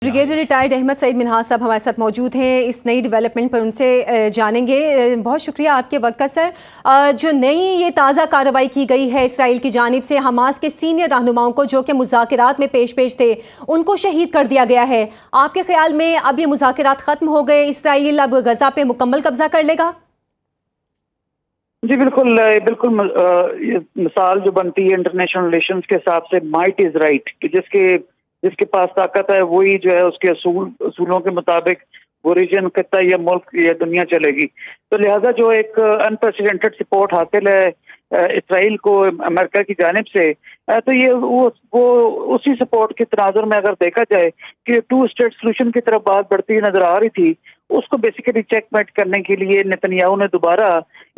Brigadier retired Ahmad Saeed Minhaj साहब हमारे साथ मौजूद हैं। इस नई डेवलपमेंट पर उनसे जानेंगे। बहुत शुक्रिया आपके वक्त का सर। जो नई ये ताज़ा कार्रवाई की गई है इसराइल की जानिब से, हमास के सीनियर रहनुमाओं को जो कि मुज़ाकरात में पेश थे उनको शहीद कर दिया गया है। आपके ख्याल में अब ये मुज़ाकरात ख़त्म हो गए, इसराइल अब गज़ा पे मुकम्मल कब्जा कर लेगा? जी बिल्कुल बिल्कुल। ये मिसाल जो बनती है इंटरनेशनल रिलेशंस के हिसाब से, माइट इज राइट, कि जिसके पास ताकत है वही जो है उसके असूलों के मुताबिक वो रीजन, खत्ता या मुल्क या दुनिया चलेगी। तो लिहाजा जो एक अनप्रेसिडेंटेड सपोर्ट हासिल है इसराइल को अमेरिका की जानिब से, तो ये वो उसी सपोर्ट के तनाजुर में अगर देखा जाए कि टू स्टेट सोल्यूशन की तरफ बात बढ़ती नजर आ रही थी, उसको बेसिकली चेकमेट करने के लिए नेतन्याहू ने दोबारा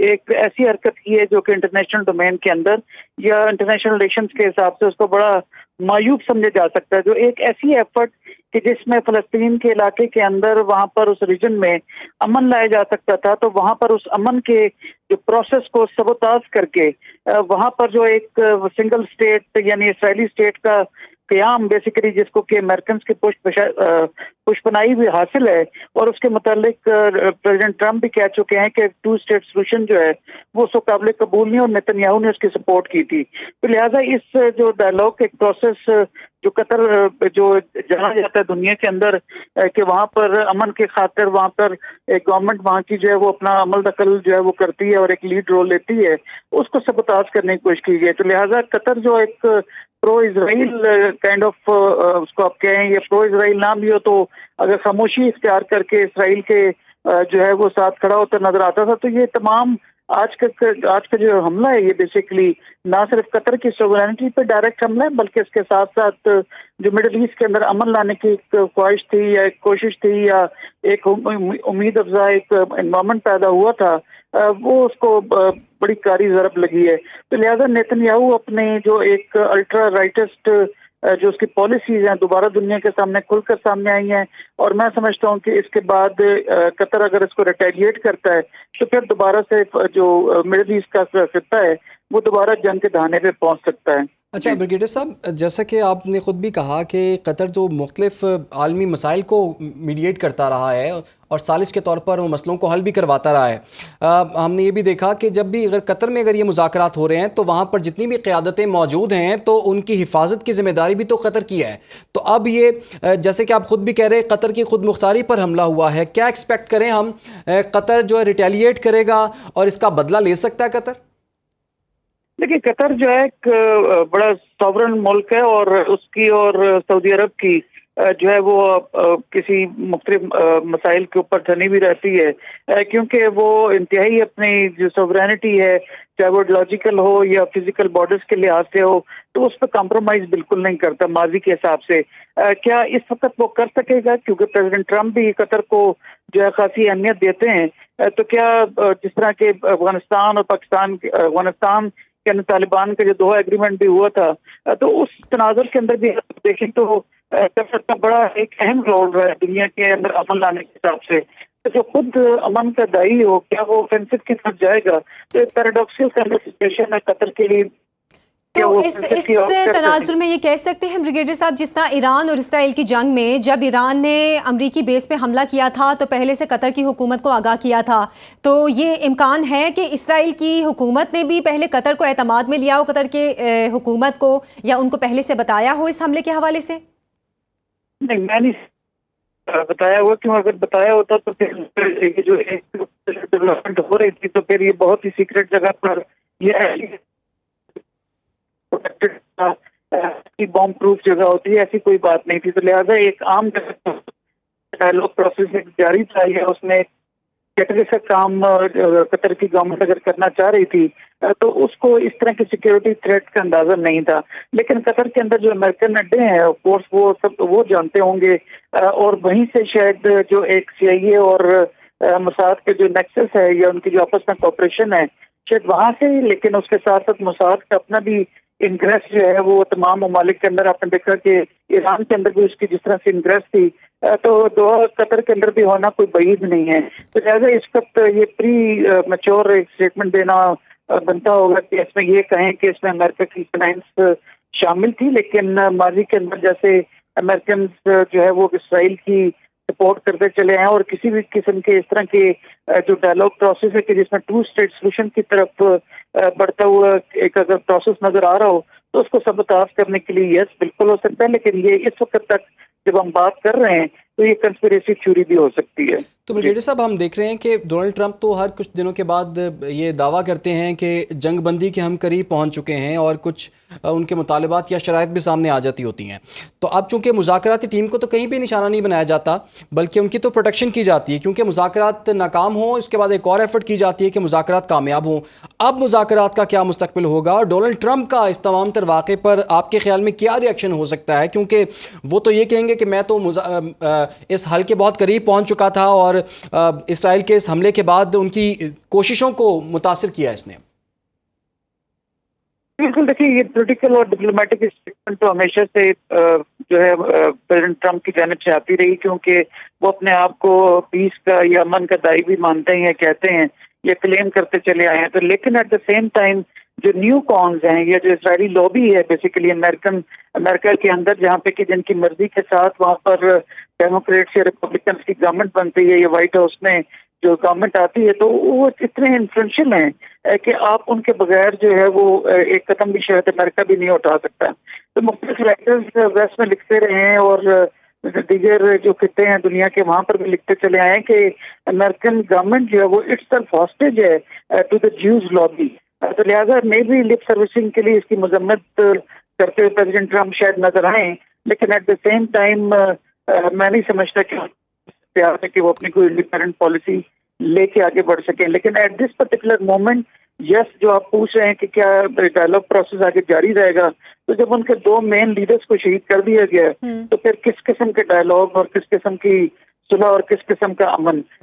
एक ऐसी हरकत की है जो कि इंटरनेशनल डोमेन के अंदर या इंटरनेशनल रिलेशंस के हिसाब से उसको बड़ा मायूब समझा जा सकता है। जो एक ऐसी एफर्ट कि जिसमें फ़लस्तीन के इलाके के अंदर वहां पर उस रीजन में अमन लाया जा सकता था, तो वहां पर उस अमन के जो प्रोसेस को सबोताज करके वहां पर जो एक सिंगल स्टेट यानी इसराइली स्टेट का क़याम बेसिकली, जिसको कि अमेरिकन की पुष्पनाई भी हासिल है, और उसके मुतालिक प्रेसिडेंट ट्रंप भी कह चुके हैं कि टू स्टेट सोल्यूशन जो है वो उसको काबिल कबूल नहीं, और नेतन्याहू ने उसकी सपोर्ट की थी। तो लिहाजा इस जो डायलॉग एक प्रोसेस जो कतर जो जाना जाता है दुनिया के अंदर कि वहाँ पर अमन के खातिर वहाँ पर एक गवर्नमेंट वहाँ की जो है वो अपना अमल दखल जो है वो करती है और एक लीड रोल लेती है, उसको सबताज करने की कोशिश की गई। तो लिहाजा कतर जो एक प्रो इजराइल काइंड ऑफ उसको आप कहें, या प्रो इजराइल नाम भी हो, तो अगर खामोशी इख्तियार करके इसराइल के जो है वो साथ खड़ा होता नजर आता था, तो ये तमाम आज का जो हमला है ये बेसिकली ना सिर्फ कतर की सोवरेनिटी पे डायरेक्ट हमला है, बल्कि इसके साथ साथ जो मिडिल ईस्ट के अंदर अमन लाने की एक ख्वाहिश थी या एक कोशिश थी या एक उम्मीद अफजा एक एनवायरनमेंट पैदा हुआ था, वो उसको बड़ी कारी ज़रब लगी है। तो लिहाजा नेतन्याहू अपने जो एक अल्ट्रा राइटिस्ट जो उसकी पॉलिसीज हैं दोबारा दुनिया के सामने खुलकर सामने आई हैं, और मैं समझता हूँ कि इसके बाद कतर अगर इसको रिटेलिएट करता है तो फिर दोबारा से जो मिडिल ईस्ट का खित्ता है वो दोबारा जंग के दहाने पे पहुँच सकता है। अच्छा ब्रिगेडियर साहब, जैसा कि आपने ख़ुद भी कहा कि कतर जो मुख्तलिफ आलमी मसाइल को मीडिएट करता रहा है और सालिश के तौर पर वो मसलों को हल भी करवाता रहा है, हमने ये भी देखा कि जब भी अगर कतर में अगर ये मुज़ाकरात हो रहे हैं तो वहाँ पर जितनी भी क़यादतें मौजूद हैं तो उनकी हिफाजत की ज़िम्मेदारी भी तो कतर की है। तो अब ये जैसे कि आप ख़ुद भी कह रहे हैं कतर की खुद मुख्तारी पर हमला हुआ है, क्या एक्सपेक्ट करें हम? कतर जो है रिटेलिएट करेगा और इसका बदला ले सकता है कतर? देखिए, कतर जो है एक बड़ा सॉवरन मुल्क है और उसकी और सऊदी अरब की जो है वो किसी मुख्तलिफ मसाइल के ऊपर ठनी भी रहती है, क्योंकि वो इंतहाई अपनी जो सॉवरेनिटी है, चाहे वो लॉजिकल हो या फिजिकल बॉर्डर्स के लिहाज से हो, तो उस पर कॉम्प्रोमाइज़ बिल्कुल नहीं करता माजी के हिसाब से। क्या इस वक्त वो कर सकेगा? क्योंकि प्रेसिडेंट ट्रंप भी कतर को जो है खासी अहमियत देते हैं, तो क्या जिस तरह के अफगानिस्तान और पाकिस्तान, अफगानिस्तान के तालिबान का जो दोहा एग्रीमेंट भी हुआ था, तो उस तनाजुर के अंदर भी देखें तो कतर का बड़ा एक अहम रोल रहा है दुनिया के अंदर अमन लाने के हिसाब से। तो जो खुद अमन का दाई हो, क्या वो ऑफेंसिव की तरफ जाएगा? तो एक पैराडॉक्सियल सिचुएशन है कतर के लिए। तो इस तनाजुर में ये कह सकते हैं ब्रिगेडियर साहब, जिस तरह ईरान और इसराइल की जंग में जब ईरान ने अमरीकी बेस पे हमला किया था तो पहले से कतर की हुकूमत को आगाह किया था, तो ये इम्कान है कि इसराइल की हुकूमत ने भी पहले कतर को एतमाद में लिया हो, कतर के हुकूमत को, या उनको पहले से बताया हो इस हमले के हवाले से? नहीं, मैं नहीं बताया हुआ, क्यों? अगर बताया होता तो फिर जो डेवलपमेंट हो रही थी तो फिर ये बहुत ही सीक्रेट जगह पर ये बॉम्ब प्रूफ जगह होती है, ऐसी कोई बात नहीं थी। तो लिहाजा एक आम डायलॉग प्रोसेस जारी था, या उसमें कैटगरी का काम कतर की गवर्नमेंट अगर करना चाह रही थी तो उसको इस तरह की सिक्योरिटी थ्रेट का अंदाजा नहीं था। लेकिन कतर के अंदर जो अमेरिकन अड्डे हैं ऑफ कोर्स वो सब वो जानते होंगे, और वहीं से शायद जो एक CIA और मोसाद के जो नेक्सस है या उनकी जो आपस में कॉपरेशन है शायद वहां से, लेकिन उसके साथ साथ मोसाद का अपना भी इंग्रेस जो है वो तमाम ममालिक के अंदर आपने देखा कि ईरान के अंदर भी उसकी जिस तरह से इंग्रेस थी, तो दोहा कतर के अंदर भी होना कोई बईद नहीं है। तो लिहाजा इस वक्त ये प्री मैच्योर एक स्टेटमेंट देना बनता होगा कि इसमें ये कहें कि इसमें अमेरिका की फाइनेंस शामिल थी, लेकिन माजी के अंदर जैसे امریکن جو ہے وہ اسرائیل کی سپورٹ کرتے چلے ہیں، اور کسی بھی قسم کے اس طرح کے جو ڈائلاگ پروسیس ہے کہ جس میں 2 اسٹیٹ سولوشن کی طرف بڑھتا ہوا ایک اگر پروسیس نظر آ رہا ہو تو اس کو سبوتاژ کرنے کے لیے یس بالکل ہو سکتا ہے، لیکن یہ اس وقت تک جب ہم بات کر رہے ہیں تو یہ کنسپریسی تھیوری بھی ہو سکتی ہے۔ تو بریگیڈیئر صاحب، ہم دیکھ رہے ہیں کہ ڈونلڈ ٹرمپ تو ہر کچھ دنوں کے بعد یہ دعویٰ کرتے ہیں کہ جنگ بندی کے ہم قریب پہنچ چکے ہیں، اور کچھ ان کے مطالبات یا شرائط بھی سامنے آ جاتی ہوتی ہیں۔ تو اب چونکہ مذاکراتی ٹیم کو تو کہیں بھی نشانہ نہیں بنایا جاتا، بلکہ ان کی تو پروٹیکشن کی جاتی ہے، کیونکہ مذاکرات ناکام ہوں اس کے بعد ایک اور ایفرٹ کی جاتی ہے کہ مذاکرات کامیاب ہوں۔ اب مذاکرات کا کیا مستقبل ہوگا، اور ڈونلڈ ٹرمپ کا اس تمام تر واقعے پر آپ کے خیال میں کیا ری ایکشن ہو سکتا ہے؟ کیونکہ وہ تو یہ کہیں گے کہ میں تو اس حل کے بہت قریب پہنچ چکا تھا، اور اسرائیل کے اس حملے کے بعد ان کی کوششوں کو متاثر کیا اس نے۔ بالکل، دیکھیے یہ پولیٹیکل اور ڈپلومیٹک اسٹیٹمنٹ تو ہمیشہ سے جو ہے پریزیڈنٹ ٹرمپ کی جانب سے آتی رہی، کیونکہ وہ اپنے آپ کو پیس کا یا امن کا داعی بھی مانتے ہیں، کہتے ہیں، یہ کلیم کرتے چلے آئے ہیں۔ تو لیکن ایٹ دا سیم ٹائم جو نیو کونز ہیں یا جو اسرائیلی لابی ہے بیسیکلی امریکہ کے اندر، جہاں پہ کہ جن کی مرضی کے ساتھ وہاں پر ڈیموکریٹس یا ریپبلکنس کی گورنمنٹ بنتی ہے یا وائٹ ہاؤس میں جو گورنمنٹ آتی ہے، تو وہ اتنے انفلوئنشل ہیں کہ آپ ان کے بغیر جو ہے وہ ایک قدم بھی شاید امریکہ بھی نہیں اٹھا سکتا۔ تو مختلف رائٹرز ویسٹ میں لکھتے رہے ہیں، اور دیگر جو خطے ہیں دنیا کے وہاں پر بھی لکھتے چلے آئے کہ امریکن گورنمنٹ جو ہے وہ اٹس سیلف ہاسٹیج ہے ٹو دا جیوز لابی۔ تو لہٰذا میں بھی لپ سروسنگ کے لیے اس کی مذمت کرتے ہوئے پریزیڈنٹ ٹرمپ شاید نظر آئیں، لیکن ایٹ دا سیم ٹائم میں نہیں سمجھتا کہ تیار ہے کہ وہ اپنی کوئی انڈیپینڈنٹ پالیسی لے کے آگے بڑھ سکیں۔ لیکن ایٹ دس پرٹیکولر مومنٹ یس، جو آپ پوچھ رہے ہیں کہ کیا ڈائلاگ پروسیس آگے جاری رہے گا، تو جب ان کے 2 مین لیڈرز کو شہید کر دیا گیا تو پھر کس قسم کے ڈائلاگ اور کس قسم کی صلح اور کس قسم کا امن